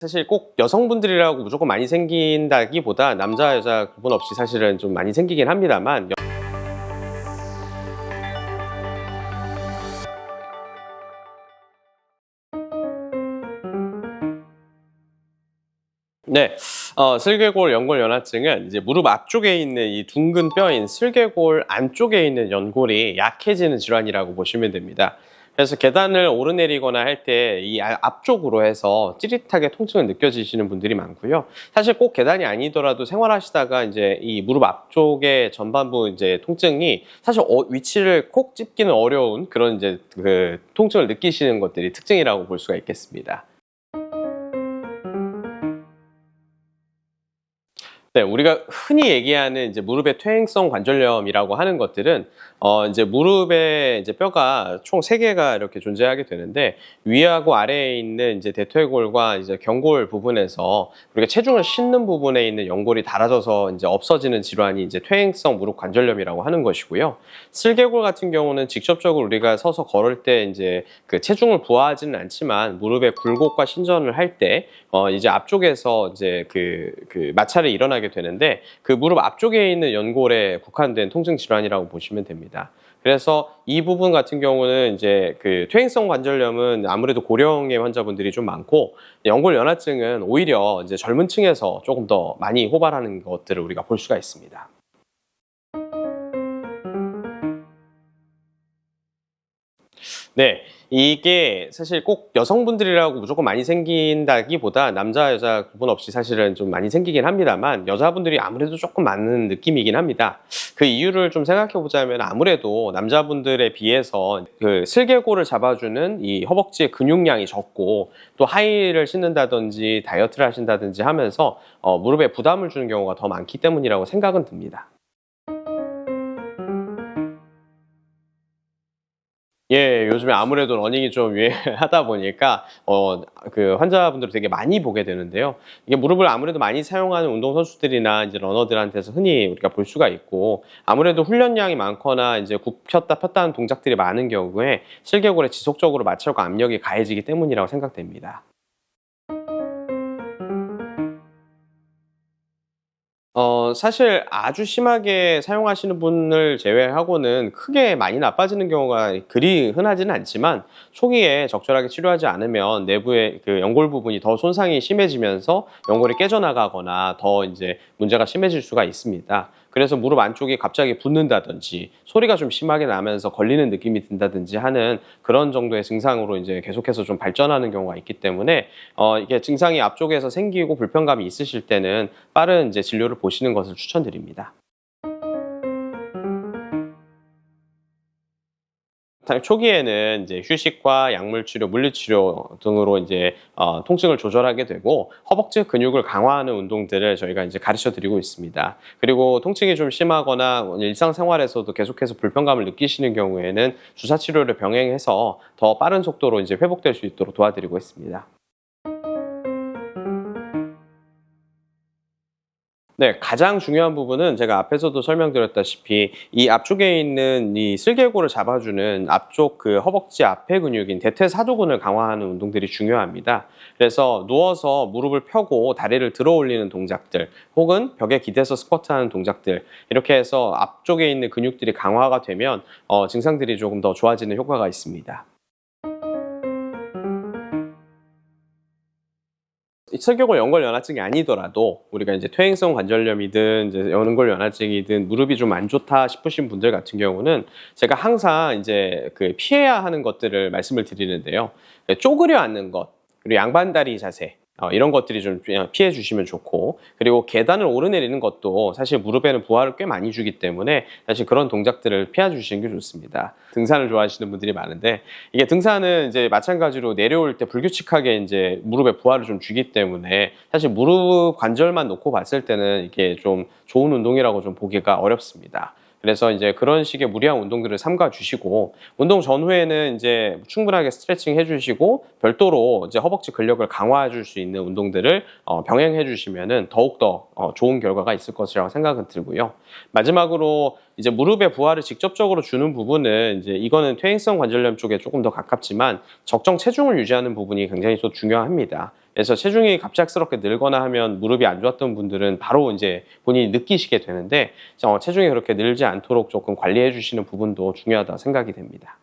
사실 꼭 여성분들이라고 무조건 많이 생긴다기보다 남자 여자 구분 없이 사실은 좀 많이 생기긴 합니다만 네, 슬개골 연골연화증은 이제 무릎 앞쪽에 있는 이 둥근 뼈인 슬개골 안쪽에 있는 연골이 약해지는 질환이라고 보시면 됩니다. 그래서 계단을 오르내리거나 할 때 이 앞쪽으로 해서 찌릿하게 통증을 느껴지시는 분들이 많고요. 사실 꼭 계단이 아니더라도 생활하시다가 이제 이 무릎 앞쪽의 전반부 이제 통증이 사실 위치를 콕 찝기는 어려운 그런 이제 그 통증을 느끼시는 것들이 특징이라고 볼 수가 있겠습니다. 네, 우리가 흔히 얘기하는 이제 무릎의 퇴행성 관절염이라고 하는 것들은 이제 무릎에 이제 뼈가 총 3개가 이렇게 존재하게 되는데 위하고 아래에 있는 이제 대퇴골과 이제 경골 부분에서 우리가 체중을 싣는 부분에 있는 연골이 닳아져서 이제 없어지는 질환이 이제 퇴행성 무릎 관절염이라고 하는 것이고요. 슬개골 같은 경우는 직접적으로 우리가 서서 걸을 때 이제 그 체중을 부하하지는 않지만 무릎의 굴곡과 신전을 할 때 이제 앞쪽에서 이제 그 마찰이 일어나게 되는데 그 무릎 앞쪽에 있는 연골에 국한된 통증 질환이라고 보시면 됩니다. 그래서 이 부분 같은 경우는 이제 그 퇴행성 관절염은 아무래도 고령의 환자분들이 좀 많고 연골연화증은 오히려 이제 젊은 층에서 조금 더 많이 호발하는 것들을 우리가 볼 수가 있습니다. 네, 이게 사실 꼭 여성분들이라고 무조건 많이 생긴다기보다 남자 여자 구분 없이 사실은 좀 많이 생기긴 합니다만 여자분들이 아무래도 조금 많은 느낌이긴 합니다. 그 이유를 좀 생각해 보자면 아무래도 남자분들에 비해서 그 슬개골을 잡아주는 이 허벅지의 근육량이 적고 또 하이힐을 신는다든지 다이어트를 하신다든지 하면서 무릎에 부담을 주는 경우가 더 많기 때문이라고 생각은 듭니다. 예, 요즘에 아무래도 러닝이 좀 유행하다 보니까 그 환자분들을 되게 많이 보게 되는데요. 이게 무릎을 아무래도 많이 사용하는 운동선수들이나 이제 러너들한테서 흔히 우리가 볼 수가 있고 아무래도 훈련량이 많거나 이제 굽혔다 폈다 하는 동작들이 많은 경우에 슬개골에 지속적으로 마찰과 압력이 가해지기 때문이라고 생각됩니다. 사실 아주 심하게 사용하시는 분을 제외하고는 크게 많이 나빠지는 경우가 그리 흔하지는 않지만 초기에 적절하게 치료하지 않으면 내부의 그 연골 부분이 더 손상이 심해지면서 연골이 깨져나가거나 더 이제 문제가 심해질 수가 있습니다. 그래서 무릎 안쪽이 갑자기 붓는다든지 소리가 좀 심하게 나면서 걸리는 느낌이 든다든지 하는 그런 정도의 증상으로 이제 계속해서 좀 발전하는 경우가 있기 때문에 이게 증상이 앞쪽에서 생기고 불편감이 있으실 때는 빠른 이제 진료를 보시는 것을 추천드립니다. 초기에는 이제 휴식과 약물 치료, 물리 치료 등으로 이제 통증을 조절하게 되고 허벅지 근육을 강화하는 운동들을 저희가 이제 가르쳐 드리고 있습니다. 그리고 통증이 좀 심하거나 일상생활에서도 계속해서 불편감을 느끼시는 경우에는 주사 치료를 병행해서 더 빠른 속도로 이제 회복될 수 있도록 도와드리고 있습니다. 네, 가장 중요한 부분은 제가 앞에서도 설명드렸다시피 이 앞쪽에 있는 이 슬개골을 잡아주는 앞쪽 그 허벅지 앞에 근육인 대퇴사두근을 강화하는 운동들이 중요합니다. 그래서 누워서 무릎을 펴고 다리를 들어 올리는 동작들 혹은 벽에 기대서 스쿼트하는 동작들 이렇게 해서 앞쪽에 있는 근육들이 강화가 되면 증상들이 조금 더 좋아지는 효과가 있습니다. 슬개골 연골연화증이 아니더라도 우리가 이제 퇴행성 관절염이든 이제 연골연화증이든 무릎이 좀 안 좋다 싶으신 분들 같은 경우는 제가 항상 이제 그 피해야 하는 것들을 말씀을 드리는데요. 쪼그려 앉는 것, 그리고 양반다리 자세 이런 것들이 좀 피해 주시면 좋고 그리고 계단을 오르내리는 것도 사실 무릎에는 부하를 꽤 많이 주기 때문에 사실 그런 동작들을 피해 주시는 게 좋습니다. 등산을 좋아하시는 분들이 많은데 이게 등산은 이제 마찬가지로 내려올 때 불규칙하게 이제 무릎에 부하를 좀 주기 때문에 사실 무릎 관절만 놓고 봤을 때는 이게 좀 좋은 운동이라고 좀 보기가 어렵습니다. 그래서 이제 그런 식의 무리한 운동들을 삼가 주시고 운동 전후에는 이제 충분하게 스트레칭 해주시고 별도로 이제 허벅지 근력을 강화해 줄 수 있는 운동들을 병행해 주시면은 더욱더 좋은 결과가 있을 것이라고 생각은 들고요. 마지막으로 이제 무릎에 부하를 직접적으로 주는 부분은 이제 이거는 퇴행성 관절염 쪽에 조금 더 가깝지만 적정 체중을 유지하는 부분이 굉장히 또 중요합니다. 그래서 체중이 갑작스럽게 늘거나 하면 무릎이 안 좋았던 분들은 바로 이제 본인이 느끼시게 되는데 체중이 그렇게 늘지 않도록 조금 관리해 주시는 부분도 중요하다 생각이 됩니다.